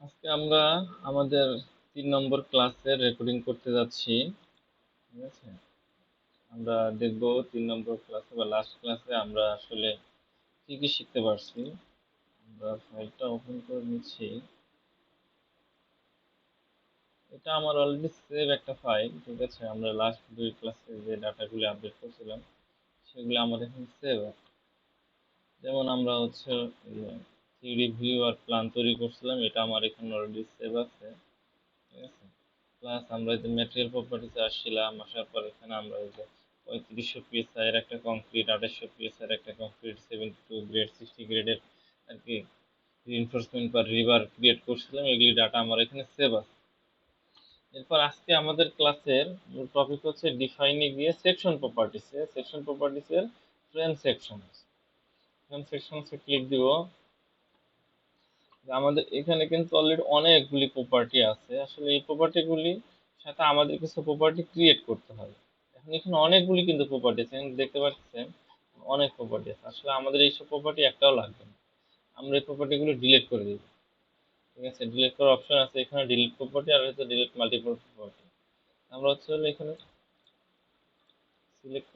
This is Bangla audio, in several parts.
আজকে আমরা আমাদের 3 নম্বর ক্লাসের রেকর্ডিং করতে যাচ্ছি। ঠিক আছে, আমরা দেখব 3 নম্বর ক্লাসে বা লাস্ট ক্লাসে আমরা আসলে কি কি শিখতে পারছি। আমরা ফাইলটা ওপেন করে নিচ্ছি। এটা আমার অলরেডি সেভ একটা ফাইল। ঠিক আছে, আমরা লাস্ট 2 ক্লাসে যে ডাটাগুলি আপডেট করছিলাম সেগুলো আমার এখানে সেভ আছে। যেমন আমরা হচ্ছে 3D ভিউ আর প্ল্যান তৈরি করছিলাম, এটা আমার এখানে অলরেডি সেভ আছে। ঠিক আছে, প্লাস আমরা যে ম্যাটেরিয়াল প্রপার্টিতে আসছিলাম, আসার পর এখানে আমরা এই যে 3500 পিএসআই এর একটা কংক্রিট, 2800 পিএসআই এর একটা কংক্রিট, 72 গ্রেড, 60 গ্রেডের আর কি রিইনফোর্সমেন্ট বা রিবার ক্রিয়েট করছিলাম, এগুলি ডাটা আমার এখানে সেভ আছে। এরপর আজকে আমাদের ক্লাসের টপিক হচ্ছে ডিফাইনে গিয়ে সেকশন প্রপার্টিসে, সেকশন প্রপার্টিসের ফ্রেম সেকশন। ফ্রেম সেকশনসে ক্লিক দিব। আমাদের এখানে কিন্তু অলরেডি অনেকগুলি প্রপার্টি আছে। আসলে এই প্রপার্টিগুলি সাথে আমাদের কিছু প্রপার্টি ক্রিয়েট করতে হবে। এখন এখানে অনেকগুলি কিন্তু প্রপার্টি আছে, দেখতে পাচ্ছেন অনেক প্রপার্টি আছে। আসলে আমাদের এইসব প্রপার্টি একটাও লাগবে না, আমরা এই প্রপার্টিগুলো ডিলিট করে দিব। ঠিক আছে, ডিলিট করার অপশন আছে এখানে, ডিলিট প্রপার্টি আর হচ্ছে ডিলিট মাল্টিপল প্রপার্টি। আমরা হচ্ছে এখানে সিলেক্ট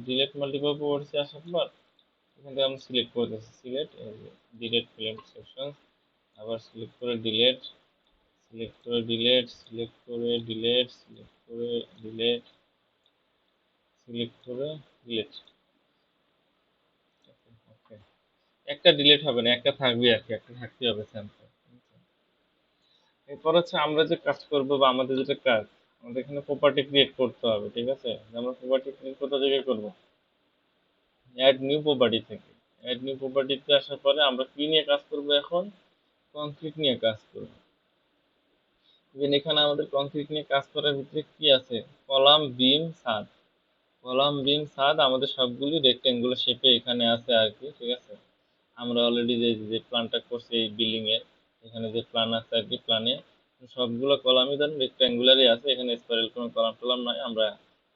ডিলিট মাল্টিপল প্রপার্টি আসার পর এখান থেকে আমরা সিলেক্ট করে দিচ্ছি, সিলেক্ট ডিলিট ফ্রেম সেকশন, আবার সিলেক্ট করে ডিলিট, সিলেক্ট করে ডিলেট, সিলেক্ট করে ডিলেট, সিলেক্ট করে ডিলেট, সিলেক্ট করে ডিলেট। ওকে, একটা ডিলেট হবে না, একটা থাকবে আর কি, একটা থাকতে হবে স্যাম্পল। এরপর হচ্ছে আমরা যে কাজ করব বা আমাদের যেটা কাজ, আমাদের এখানে প্রপার্টি ক্রিয়েট করতে হবে। ঠিক আছে, আমরা প্রপার্টি ক্রিয়েট কোথা থেকে করব? অ্যাড নিউ প্রপার্টি থেকে। অ্যাড নিউ প্রপার্টিতে আসার পরে আমরা কি নিয়ে কাজ করব? এখন কংক্রিট নিয়ে কাজ করব। ইভেন এখানে আমাদের কংক্রিট নিয়ে কাজ করার ভিতরে কি আছে? কলাম, বিম, ছাদ। কলাম, বিম, ছাদ আমাদের সবগুলি রেক্টেঙ্গুলার শেপে এখানে আছে আর কি। ঠিক আছে, আমরা অলরেডি যে যে প্ল্যানটা করছি এই বিল্ডিং এর, এখানে যে প্ল্যান আছে আর কি, প্ল্যানে সবগুলো কলামই ধরেন রেক্টেঙ্গুলারই আছে, এখানে স্পাইরাল কোনো কলাম টলাম নয়, আমরা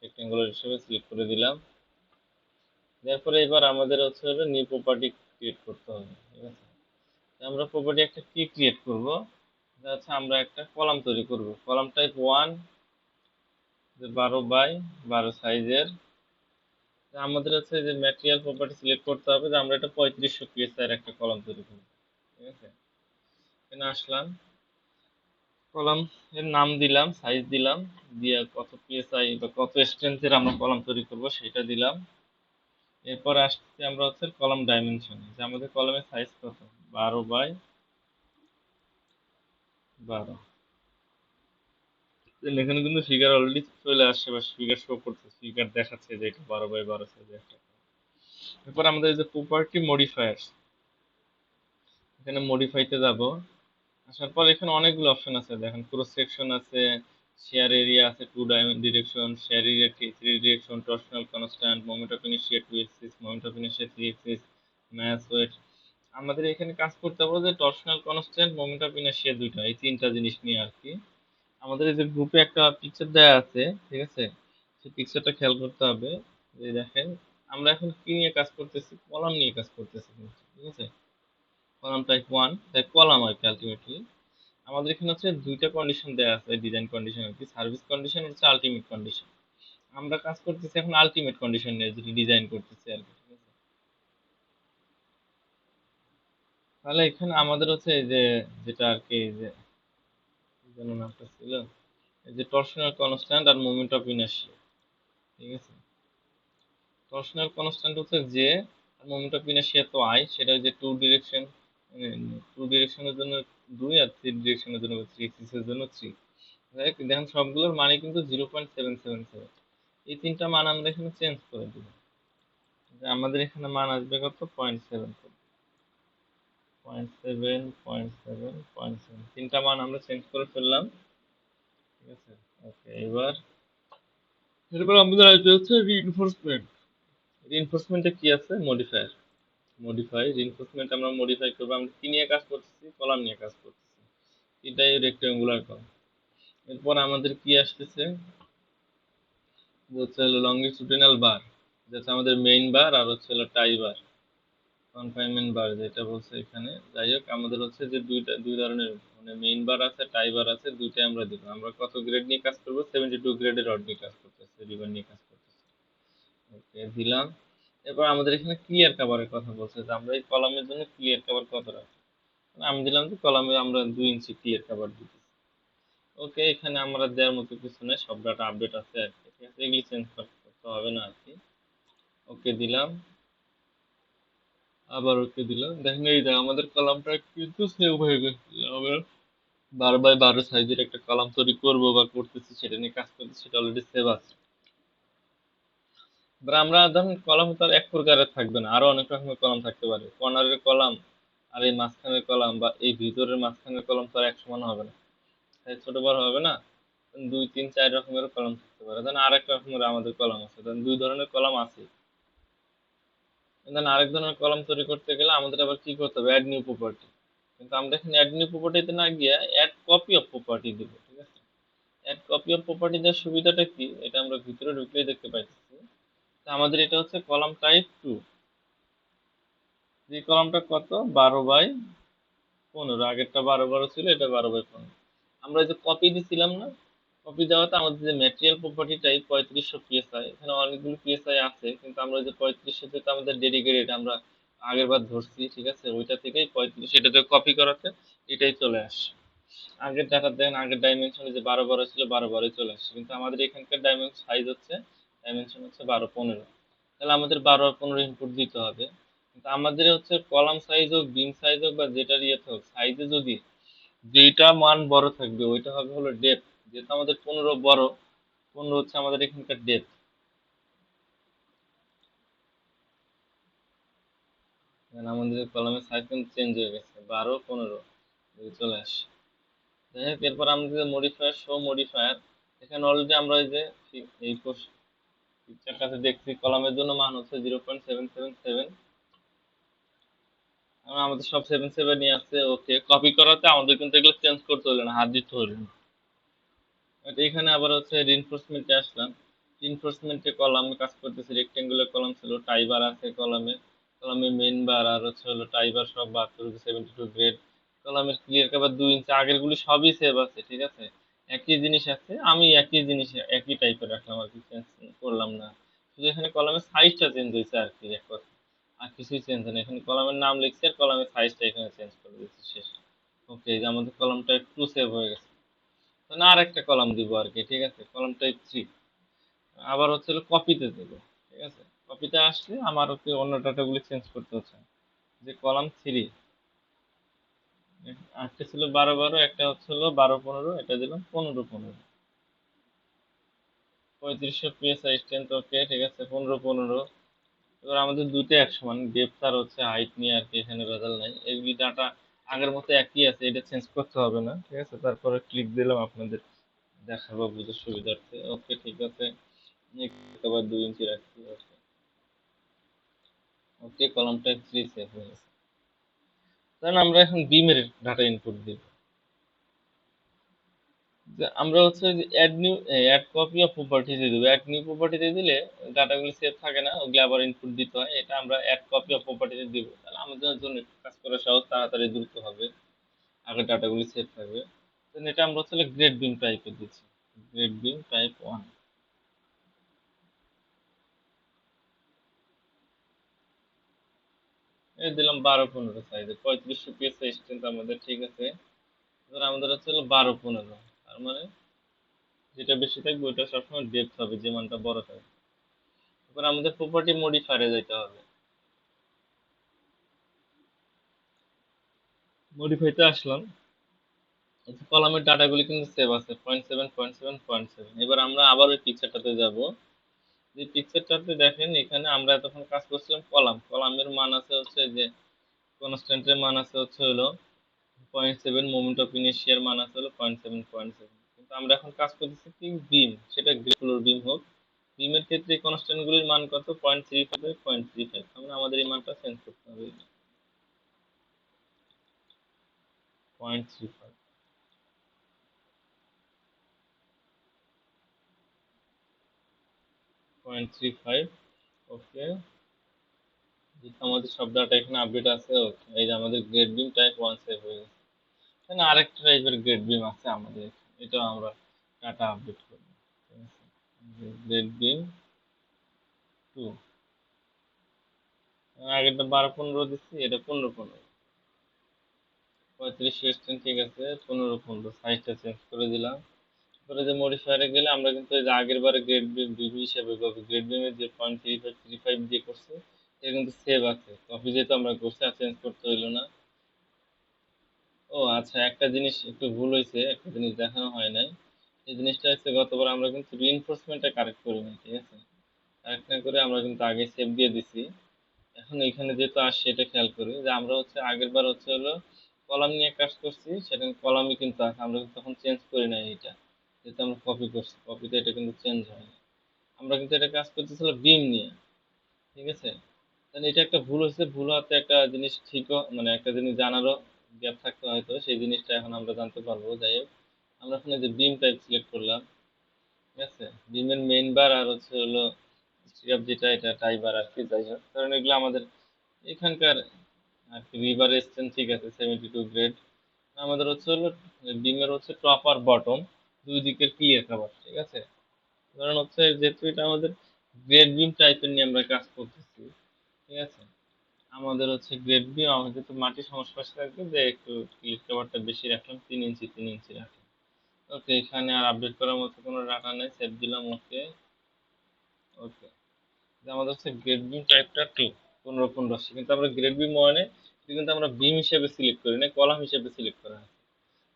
রেক্টেঙ্গুলার হিসেবে সিলেক্ট করে দিলাম। এরপরে এবার আমাদের হচ্ছে নিউ প্রপার্টি ক্রিয়েট করতে হবে। ঠিক আছে, আমরা প্রপার্টি একটা কি ক্রিয়েট করব? এটা হচ্ছে আমরা একটা কলাম তৈরি করব, কলাম টাইপ 1, 12 বাই 12 সাইজের। আমাদের হচ্ছে যে ম্যাটেরিয়াল প্রপার্টি সিলেক্ট করতে হবে, যে আমরা এটা 3500 পিএসআই এর একটা কলাম তৈরি করব। ঠিক আছে, এখানে আসলাম, কলাম এর নাম দিলাম, সাইজ দিলাম, দিয়ে কত পিএসআই বা কত স্ট্রেংথের আমরা কলাম তৈরি করব সেটা দিলাম। এরপর আসছি আমরা হচ্ছে কলাম ডাইমেনশনে, যে আমাদের কলামের সাইজ কত, 12 বাই 12। এখানে কিন্তু ফিগার অলরেডি চলে আসছে বা ফিগার শো করছে, ফিগার দেখাচ্ছে যে এটা 12 বাই 12 সাইজের একটা। এরপর আমাদের এই যে প্রপার্টি মডিফায়ার, এখানে মডিফাইতে যাব। আসার পর এখানে অনেকগুলো অপশন আছে, দেখেন ক্রস সেকশন আছে, শেয়ার এরিয়া আছে, two direction, shear area three direction, torsional constant, moment of inertia 2 axis, moment of inertia 3 axis, mass weight. আমাদের এখানে কাজ করতে হবে যে torsional constant, moment of inertia দুইটা, এই তিনটা জিনিস নিয়ে আর কি। আমাদের এই যে গ্রুপে একটা পিকচার দেওয়া আছে, ঠিক আছে, সেই পিকচারটা খেয়াল করতে হবে। যে দেখেন আমরা এখন কি নিয়ে কাজ করতেছি? কলাম নিয়ে কাজ করতেছি কিন্তু। ঠিক আছে, কলাম টাইপ 1, তাই কলাম আর কি আলটিমেটলি। আমাদের এখানে হচ্ছে দুইটা কন্ডিশন দেওয়া আছে, ডিজাইন কন্ডিশন আর কি, সার্ভিস কন্ডিশন হচ্ছে আলটিমেট কন্ডিশন। আমরা কাজ করতেছি এখন আলটিমেট কন্ডিশন নিয়ে, যেটা ডিজাইন করতেছি আর কি। ঠিক আছে, তাহলে এখানে আমাদের হচ্ছে এই যে যেটা আর কি, এই যে কি যেন নামটা ছিল, এই যে টর্শনাল কনস্ট্যান্ট আর মোমেন্ট অফ ইনার্শিয়া। ঠিক আছে, টর্শনাল কনস্ট্যান্ট হচ্ছে যে, আর মোমেন্ট অফ ইনার্শিয়া তো আই, সেটা যে টু ডিরেকশন, টু ডিরেকশনের জন্য 2, আর থ্রি ডিরেকশনের জন্য 3 এক্সিসের জন্য 3। দেখেন সবগুলোর মানে কিন্তু 0.777। এই তিনটা মান আমরা এখানে চেঞ্জ করে দিব, যে আমাদের এখানে মান আসবে কত, 0.7, 0.7, 0.7, 0.7, তিনটা মান আমরা চেঞ্জ করে ফেললাম। ঠিক আছে, ওকে, এরপর আমাদের আসবে হচ্ছে রিইনফোর্সমেন্ট। রিইনফোর্সমেন্টে কি আছে? মডিফায়ার, মডিফাই, রিইনফোর্সমেন্ট আমরা মডিফাই করবো। আমরা কি নিয়ে কাজ করতেছি? কলাম নিয়ে কাজ করতেছি, এটাই রেক্টেঙ্গুলার কলাম। এরপর আমাদের কি আসতেছে? হচ্ছে লঙ্গিটিউডিনাল বার। যাতে আমাদের মেইন বার আর হচ্ছে টাই বার, কনফাইনমেন্ট বার যেটা বলছে এখানে। যাই হোক, আমাদের হচ্ছে যে দুই ধরনের মানে মেইন বার আছে, টাই বার আছে, দুইটাই আমরা দিব। আমরা কত গ্রেড নিয়ে কাজ করবো? 72 গ্রেডের রড নিয়ে কাজ করতেছে, রিবার নিয়ে কাজ করতেছে। ওকে, দিলাম। এরপর আমাদের এখানে ক্লিয়ার কভারের কথা বলছে যে আমরা এই কলামের জন্য ক্লিয়ার কভার কত রাখবো। আমি দিলাম যে কলামে আমরা 2 ইঞ্চি ক্লিয়ার কভার দিতেছি। ওকে, এখানে আমরা দেওয়ার মতো কিছু নেই, সব ডাটা আপডেট আছে আর কি, ঠিক আছে, এগুলি চেঞ্জ করতে হবে না আর কি। ওকে দিলাম, আবার ওকে দিলাম। দেখেন এই যে আমাদের কলামটা কিন্তু সেভ হয়ে গেছে। আমরা 12x12 সাইজের একটা কলাম তৈরি করবো বা করতেছি, সেটা নিয়ে কাজ করতেছি, সেটা অলরেডি সেভ আছে। এবার আমরা ধরুন কলাম তো আর এক প্রকারের থাকবে না, আরো অনেক রকমের কলাম থাকতে পারে। কর্নারের কলাম আর এই মাঝখানের কলাম বা এই ভিতরের মাঝখানের কলাম তো আর এক সমান হবে না, তাই ছোট বড় হবে না। 2 3 4 রকমের কলাম থাকতে পারে। ধরেন আরেক রকমের আমাদের কলাম আছে, ধরেন 2 ধরনের কলাম আছে। দেন আরেক ধরনের কলাম তৈরি করতে গেলে আমাদের আবার কি করতে হবে? Add new property. কিন্তু আমরা এখানে অ্যাড নিউ প্রপার্টিতে না গিয়ে অ্যাড কপি অফ প্রপার্টি দিব, ঠিক আছে। অ্যাড কপি অফ প্রপার্টি দেওয়ার সুবিধাটা কি, এটা আমরা ভিতরে ঢুকলেই দেখতে পাইতেছি। তা আমাদের এটা হচ্ছে কলাম টাইপ 2। যে কলামটা কত? 12x15। আগেরটা 12 ছিল, এটা 12x15। আমরা এই যে কপি দিছিলাম না, কপি দেওয়াতে আমাদের যে ম্যাটেরিয়াল প্রপার্টি টাইপ 3500 পিএসআই, এখানে অনেকগুলো পিএসআই আছে, কিন্তু আমরা যে 3500 যেটা আমাদের ডেডিকেটেড, আমরা আগের বার ধরছি, ঠিক আছে, ওইটা থেকেই 3500 এটাতে কপি করাতে এটাই চলে আসছে। আগের ডাটা দেখেন, আগের ডাইমেনশনে যে 12 ছিল, 12 চলে আসছে, কিন্তু আমাদের এখানকার ডাইমেনশন সাইজ হচ্ছে, ডাইমেনশন হচ্ছে 12 15। তাহলে আমাদের 12 আর 15 ইনপুট দিতে হবে। কিন্তু আমাদের হচ্ছে কলাম সাইজ হোক, বিম সাইজ হোক বা যেটার ইয়েতে হোক, সাইজে যদি যেটা মান বড় থাকবে ওইটা হবে হলো ডেপথ। যেহেতু আমাদের 15 বড়, 15 হচ্ছে আমাদের এখানকার ডেপথ। আমাদের কলামের সাইজ কিন্তু চেঞ্জ হয়ে গেছে, 12 15 চলে আসে। যাই হোক, এরপর আমাদের মডিফায়ার, শো মডিফায়ার। এখানে অলরেডি আমরা এই যে এই পিকচারটাতে দেখছি কলামের জন্য মান হচ্ছে 0.777। আমাদের সব 77ই আছে। ওকে, কপি করাতে আমাদের কিন্তু এগুলো চেঞ্জ করতে হলো না, হাত দিতে হলো না। এখানে আবার হচ্ছে রিইনফোর্সমেন্টে আসলাম। রিইনফোর্সমেন্টে কলামে কাজ করতেছি, রেক্টেঙ্গুলার কলাম ছিল, টাইবার আছে কলামে, কলামে মেইন বার আর হচ্ছে হলো টাইবার সব 72 গ্রেড। কলামের ক্লিয়ার কভার 2 ইঞ্চি, আগের গুলি সবই সেভ আছে, ঠিক আছে, একই জিনিস আছে। আমি একই জিনিস একই টাইপের রাখলাম আর কি, চেঞ্জ করলাম না। শুধু এখানে কলামের সাইজটা চেঞ্জ হয়েছে আর কি, এক কথা। আর কিছুই চেঞ্জ হয়নি, এখানে কলামের নাম লিখছি আর কলামের সাইজটা এখানে চেঞ্জ করে দিচ্ছি, শেষ। ওকে, যে আমাদের কলামটা একটু সেভ হয়ে গেছে। না, আর একটা কলাম দিব আর কি, ঠিক আছে, কলাম টাইপ 3। আবার হচ্ছে কপিতে দেব, ঠিক আছে। কপিতে আসলে আমার হচ্ছে অন্য ডাটাগুলি চেঞ্জ করতে হচ্ছে। যে কলাম 3, একটা ছিল 12 12, একটা হচ্ছে 12 15, এটা দিলাম 15 15। 3500 পিএসআই স্ট্রেংথ, ওকে, ঠিক আছে, 15 15। এবার আমাদের দুইটা এক সমান ডেপথ আর হচ্ছে হাইট নিয়ে আর কি, এখানে ভেজাল নাই, এগুলি ডাটা আগের মতো একই আছে, এটা চেঞ্জ করতে হবে না, ঠিক আছে। তারপরে ক্লিক দিলাম আপনাদের দেখাবো বুঝার সুবিধার্থে। ওকে, ঠিক আছে, আবার 2 ইঞ্চি রাখছি। ওকে, ওকে, কলামটা 3 সেভ হয়ে গেছে। কারণ আমরা এখন বিমের ডাটা ইনপুট দিব। যে আমরা হচ্ছে যে add new, add copy of property দিয়ে দেবো। অ্যাড নিউ প্রপার্টিতে দিলে ডাটাগুলো সেভ থাকে না, ওগুলো আবার ইনপুট দিতে হয়। এটা আমরা অ্যাড কপি অফ প্রপার্টিতে দিব, তাহলে আমাদের জন্য একটু কাজ করা সহজ, তাড়াতাড়ি দ্রুত হবে, আগে ডাটাগুলি সেভ থাকবে। তো এটা আমরা হচ্ছে গ্রেড বিম টাইপে দিচ্ছি, গ্রেড বিম টাইপ 1। এই দিলাম 12 15 সাইজে, 3500 পিএসআই স্ট্রেংথ আমাদের, ঠিক আছে। এবার আমাদের হচ্ছে 12 15, তার মানে যেটা বেশি থাকবে ওইটা সবসময় ডেপথ হবে, যে মানটা বড় থাকবে। এবার আমাদের প্রপার্টি মডিফায়ারে যেতে হবে। মডিফাইতে আসলাম, কলামের ডাটাগুলি কিন্তু সেভ আছে 0.7 0.7 0.7। এবার আমরা আবার ওই পিকচারটাতে যাব। যে পিকচারটাতে দেখেন, এখানে আমরা এতক্ষণ কাজ করছিলাম কলামের মান আছে হচ্ছে যে কনস্ট্যান্টের মান আছে হচ্ছে হলো 0.7, মোমেন্ট অফ ইনার্শিয়ার মান আছে হলো 0.7 কিন্তু আমরা এখন কাজ করতেছি কি বিম, সেটা গ্রে ফ্লোর বিম হোক। বিমের ক্ষেত্রে কনস্ট্যান্ট গুলির মান কত? 0.35 0.35। আমরা আমাদের এই মানটা চেঞ্জ করতে হবে, 0.35। 0.35 ওকে, আমাদের সব ডাটা এখানে আপডেট আছে। ওকে, এই যে আমাদের গ্রেড বিম টাইপ 1 সেভ হয়ে গেছে। এখানে আরেকটা টাইপের গ্রেড বিম আছে আমাদের, এটাও আমরা ডাটা আপডেট করব। ঠিক আছে, গ্রেড বিম 2, আগেরটা 12-15 দিচ্ছি, এটা 15-15, 35 16 ঠিক আছে, 15-15 সাইজটা চেঞ্জ করে দিলাম। পরে যে মডিফায়ারে গেলে আমরা কিন্তু এই যে আগের বারে গ্রেড বিম বিবি হিসেবে গ্রেড বিমের যে 0.3535 দিয়ে করছে এটা কিন্তু সেভ আছে, কপি যেহেতু আমরা করছি আর চেঞ্জ করতে হইলো না। ও আচ্ছা, একটা জিনিস একটু ভুল হয়েছে, একটা জিনিস দেখানো হয় নাই। এই জিনিসটা হচ্ছে গতবার আমরা কিন্তু রিইনফোর্সমেন্টটা কারেক্ট করি নাই, ঠিক আছে, কারেক্ট না করে আমরা কিন্তু আগে সেভ দিয়ে দিছি। এখন এখানে যেহেতু আসছে এটা খেয়াল করি যে আমরা হচ্ছে আগের বার হচ্ছে হলো কলাম নিয়ে কাজ করছি, সেটা কলামই কিন্তু আছে, আমরা কিন্তু তখন চেঞ্জ করি নাই এটা, যেহেতু আমরা কপি করছি, কপিতে এটা কিন্তু চেঞ্জ হয় না। আমরা কিন্তু এটা কাজ করতেছিল বিম নিয়ে, ঠিক আছে। তাহলে এটা একটা ভুল হয়েছে, ভুল হওয়াতে একটা জিনিস ঠিকও মানে একটা জিনিস জানারও গ্যাপ থাকতে হয়তো, সেই জিনিসটা এখন আমরা জানতে পারবো। যাই হোক, আমরা এখন এই যে বিম টাইপ সিলেক্ট করলাম, ঠিক আছে, বিমের মেইন বার আর হচ্ছে হলো স্ট্রিপ যেটা এটা টাই বার আর কি। যাই হোক, কারণ এগুলো আমাদের এখানকার আর কি রিভার এসছেন, ঠিক আছে, 72 গ্রেড। আমাদের হচ্ছে হলো বিমের হচ্ছে টপ আর বটম দুই দিকের ক্লিয়ার কভার, ঠিক আছে। কারণ হচ্ছে যেহেতু এটা আমাদের গ্রেড বিম টাইপের নিয়ে আমরা কাজ করতেছি, ঠিক আছে, আমাদের হচ্ছে গ্রেড বিম আমাদের তো মাটির সংস্পর্শে থাকবে, যে একটু ক্লিয়ার কভারটা বেশি রাখলাম, 3 ইঞ্চি 3 ইঞ্চি রাখলাম। ওকে, এখানে আর আপডেট করার মতো কোনো ডাটা নেই, সেভ দিলাম। ওকে ওকে, আমাদের হচ্ছে গ্রেড বিম টাইপটা 2, 15-15, কিন্তু আমরা গ্রেড বিম 1-এ কিন্তু আমরা বিম হিসেবে সিলেক্ট করি না, কলাম হিসেবে সিলেক্ট করা হয়।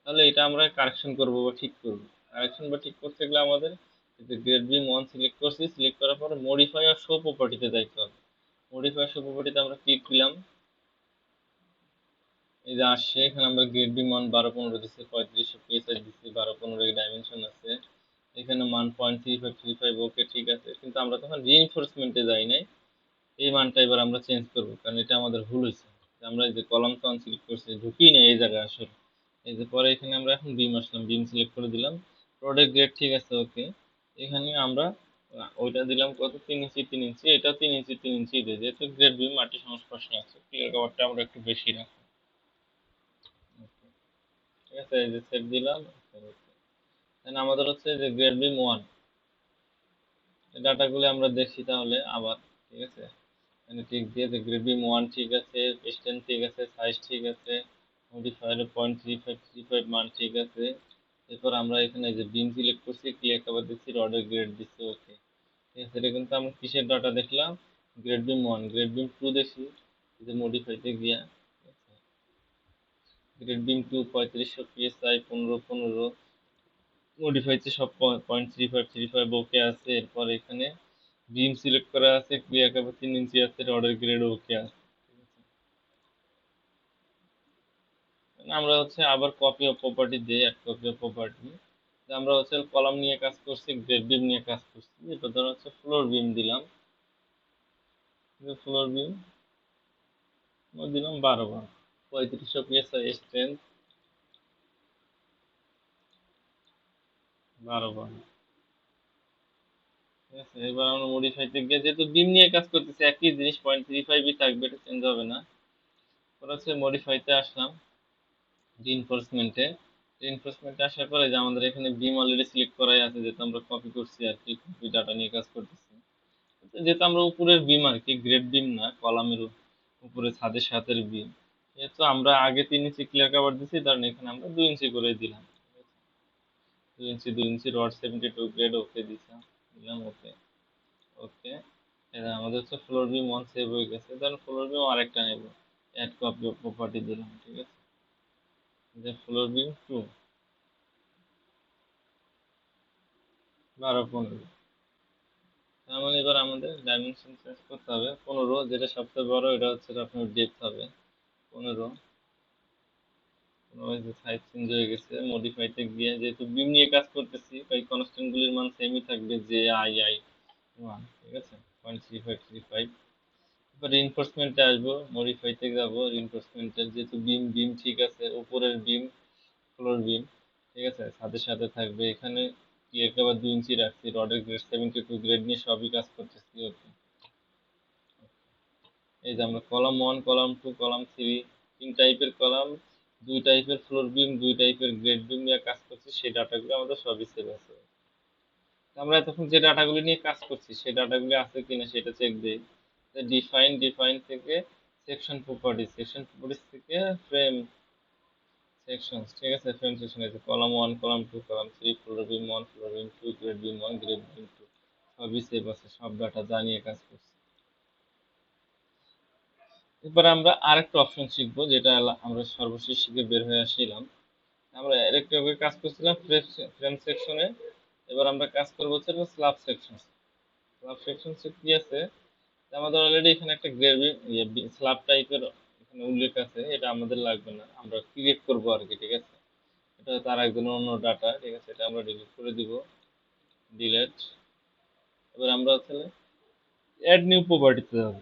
তাহলে এটা আমরা কারেকশন করব বা ঠিক করব। কারেকশন বা ঠিক করতে গেলে আমাদের যে গ্রেড বিম 1 সিলেক্ট করছি, সিলেক্ট করার পর মডিফাই আর শো প্রপার্টিতে যাইতে হবে। মডিফাই শো প্রপার্টিতে আমরা ক্লিক দিলাম, এই যে আসছে এখানে আমরা গ্রেড বিম মান 12-15 দিচ্ছি, 3500 পিএসআই দিচ্ছি, 12-15 এর ডাইমেনশন আছে, এখানে মান 0.3535। ওকে, ঠিক আছে, কিন্তু আমরা তখন রিইনফোর্সমেন্টে যাই নাই, এই মানটা এবার আমরা চেঞ্জ করবো, কারণ এটা আমাদের ভুল হয়েছে। আমরা এই যে কলাম টন সিলেক্ট করছি, ঢুকি না এই জায়গায় আসলে। এই যে পরে এখানে আমরা এখন বিম আসলাম, বিম সিলেক্ট করে দিলাম, প্রোডাক্ট গ্রেড ঠিক আছে। ওকে, এখানে আমরা ওইটা দিলাম কত, 3 ইঞ্চি 3 ইঞ্চি, এটাও 3 ইঞ্চি 3 ইঞ্চি দিয়ে, যেহেতু গ্রেড বিম মাটির সংস্পর্শে আছে, ক্লিয়ার কভারটা আমরা একটু বেশি রাখবো। ঠিক আছে, এই যে সেভ দিলাম। দেন আমাদের হচ্ছে যে গ্রেড বিম 1 এই ডাটাগুলো আমরা দেখি তাহলে আবার, ঠিক আছে, এখানে টিক দিয়ে যে গ্রেড বিম 1 ঠিক আছে, ডিসটেন্স ঠিক আছে, সাইজ ঠিক আছে, মডিফায়ারে 0.3535 মান ঠিক আছে। এরপর আমরা এখানে যে বিম সিলেক্ট করছি, ক্লিয়ার কভার দিচ্ছি, রডের গ্রেড দিচ্ছি। ওকে, ঠিক আছে, এটা কিন্তু আমরা কিসের ডাটা দেখলাম, গ্রেড বিম 1। গ্রেড বিম 2 দেখি, এই যে মডিফাইতে গিয়া, গ্রেড বিম 2 3500 পিএসআই 15-15, মডিফাইতে সব 0.3535 ওকে আছে। এরপর এখানে বিম সিলেক্ট করা আছে, ক্লিয়ার কভার 3 ইঞ্চি আছে, রডের গ্রেড ওকে আছে। আমরা হচ্ছে আবার কপি অফ প্রপার্টি দিই, এক কপি অফ প্রপার্টি। আমরা হচ্ছে কলাম নিয়ে কাজ করছি, গ্রেড বিম নিয়ে কাজ করছি, এটা ধর হচ্ছে ফ্লোর বিম দিলাম, ফ্লোর বিম দিলাম 12 বার, 3500 পিএসআই স্ট্রেংথ, 12 বার। ঠিক আছে, এবার আমরা মডিফাইতে গিয়ে যেহেতু বিম নিয়ে কাজ করতেছি, একই জিনিস 0.35ই থাকবে, এটা চেঞ্জ হবে না। পরে হচ্ছে মডিফাইতে আসলাম, রিইনফোর্সমেন্টে। রিইনফোর্সমেন্টে আসার পরে যে আমাদের এখানে বিম অলরেডি সিলেক্ট করাই আছে, যেহেতু আমরা কপি করছি আর কি, কপি ডাটা নিয়ে কাজ করতেছি, যেহেতু আমরা উপরের বিম আর কি, গ্রেড বিম না, কলামের উপরে ছাদের সাথের বিম, যেহেতু আমরা আগে 3 ইঞ্চি ক্লিয়ার কভার দিচ্ছি, কারণ এখানে আমরা 2 ইঞ্চি করে দিলাম, 2 ইঞ্চি 2 ইঞ্চি রড 72 গ্রেড ওকে দিলাম, দিলাম। ওকে ওকে, এটা আমাদের হচ্ছে ফ্লোর বিম 1 সেভ হয়ে গেছে। ধরুন ফ্লোর বিম আরেকটা নেব, অ্যাড কপি প্রপার্টি দিলাম, ঠিক আছে, যে ফ্লোর বিম 2 12-15। তার মানে এবার আমাদের ডাইমেনশন চেঞ্জ করতে হবে, 15, যেটা সবচেয়ে বড় এটা হচ্ছে আপনার ডেপথ হবে 15। সাইজ চেঞ্জ হয়ে গেছে, মডিফাইতে গিয়ে যেহেতু বিম নিয়ে কাজ করতেছি, তাই কনস্ট্যান্ট গুলির মান সেমই থাকবে, যে আই আই 1, ঠিক আছে, 0.3535। এবার রিইনফোর্সমেন্টে আসবো, মডিফাইতে যাব, রিইনফোর্সমেন্টের যেহেতু বিম বিম ঠিক আছে, উপরের বিম ফ্লোর বিম, ঠিক আছে, ছাদের সাথে থাকবে। এখানে ক্লিয়ার কভার 2 ইঞ্চি রাখছি, রডের গ্রেড 72 গ্রেড নিয়ে সবই কাজ করতেছি। ওকে, এই যে আমরা কলাম 1, কলাম 2, কলাম 3 তিন টাইপের কলাম, দুই টাইপের ফ্লোর বিম, দুই টাইপের গ্রেড বিম নিয়ে কাজ করছি, সেই ডাটাগুলো আমাদের সবই সেভ আছে। আমরা এতক্ষণ যে ডাটাগুলি নিয়ে কাজ করছি সেই ডাটাগুলি আছে কিনা সেটা চেক দিই। ডিফাইন থেকে সেকশন প্রপার্টিজ, সেকশন প্রপার্টিজ থেকে ফ্রেম সেকশন, ঠিক আছে, ফ্রেম সেকশন আছে কলাম 1, কলাম 2, কলাম 3, ফ্লোর বিম 1, ফ্লোর বিম 2, গ্রেড বিম 1, গ্রেড বিম 2, সবই সেভ আছে, সব ডাটা জানিয়ে কাজ করছি। এবার আমরা আরেকটা অপশন শিখবো, যেটা আমরা সর্বশেষ শিখে বের হয়ে আসছিলাম। আমরা আরেকটা কাজ করছিলাম ফ্রেম সেকশনে, এবার আমরা কাজ করবো হচ্ছে স্ল্যাব সেকশন। স্ল্যাব সেকশন কি আছে, আমাদের অলরেডি এখানে একটা গ্রেভি স্ল্যাব টাইপের এখানে উল্লেখ আছে, এটা আমাদের লাগবে না, আমরা ক্রিয়েট করবো আর কি, ঠিক আছে। এটা তার একজনের অন্য ডাটা, ঠিক আছে, এটা আমরা ডিলিট করে দিব, ডিলেট। এবার আমরা হচ্ছে অ্যাড নিউ প্রপার্টিতে যাবো,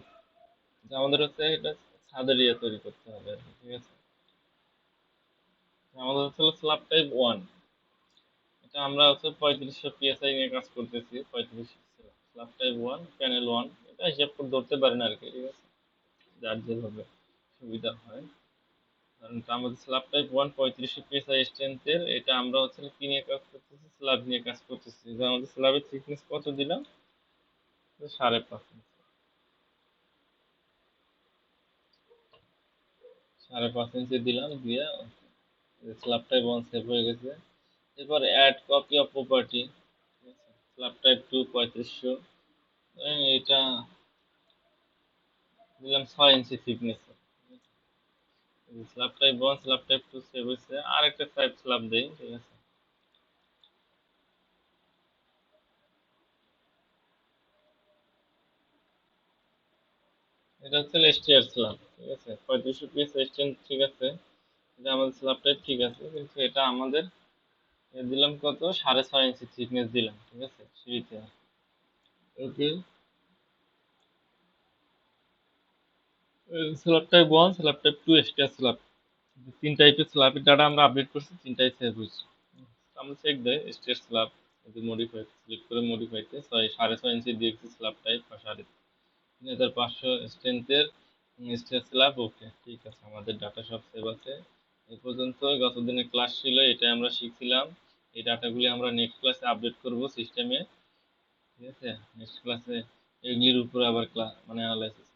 যে আমাদের হচ্ছে এটা ছাদের ইয়ে তৈরি করতে হবে আর কি, ঠিক আছে। আমাদের হচ্ছে স্ল্যাব টাইপ 1, এটা আমরা হচ্ছে 3500 পিএসআই নিয়ে কাজ করতেছি, 3500 স্ল্যাব টাইপ 1 প্যানেল 1, এটা হিসাব করে ধরতে পারেন আর কি, ঠিক আছে, যার যেভাবে সুবিধা হয়। কারণ আমাদের স্ল্যাব টাইপ 1 3500 পিএসআই স্ট্রেংথের, এটা আমরা হচ্ছে কি নিয়ে কাজ করতেছি, স্ল্যাব নিয়ে কাজ করতেছি। যে আমাদের স্ল্যাবের থিকনেস কত দিলাম, 5.5 ইঞ্চি, 5.5 ইঞ্চি দিলাম, দিয়ে স্ল্যাব টাইপ 1 সেভ হয়ে গেছে। এরপর add copy of property, slab type 2 3500, এটা দিলাম 6 ইঞ্চি thickness. Slab type 1, slab type 2 save হয়েছে, আর একটা টাইপ স্ল্যাব দেই, ঠিক আছে। এটা হচ্ছে স্টেয়ার স্ল্যাব, ঠিক আছে, 3500 পিএস স্ট্রেংথ, ঠিক আছে, এটা আমাদের স্ল্যাব টাইপ ঠিক আছে, কিন্তু এটা আমাদের দিলাম কত, 6.5 ইঞ্চি থিকনেস দিলাম, ঠিক আছে, সিঁড়িতে। Okay, slab type 1, slab type 2 stair slab, তিন টাইপের স্ল্যাবের ডাটা আমরা আপডেট করছি, তিনটাই সেভ হয়েছে। আমরা চেক দেয় স্টেয়ার স্ল্যাব, মডিফাই ক্লিক করে মডিফাইতে 6.5 ইঞ্চি দিয়েছি স্ল্যাব টাইপ, 3500 স্ট্রেংথের স্টেয়ার স্ল্যাব, ওকে, ঠিক আছে, আমাদের ডাটা সব সেভ আছে। এই পর্যন্ত গত দিনের ক্লাস ছিল, এটাই আমরা শিখছিলাম। এই ডাটাগুলি আমরা নেক্সট ক্লাসে আপডেট করব সিস্টেমে, ঠিক আছে। নেক্সট ক্লাসে এগুলির উপরে আবার ক্লাস মানে অ্যানালাইসিস।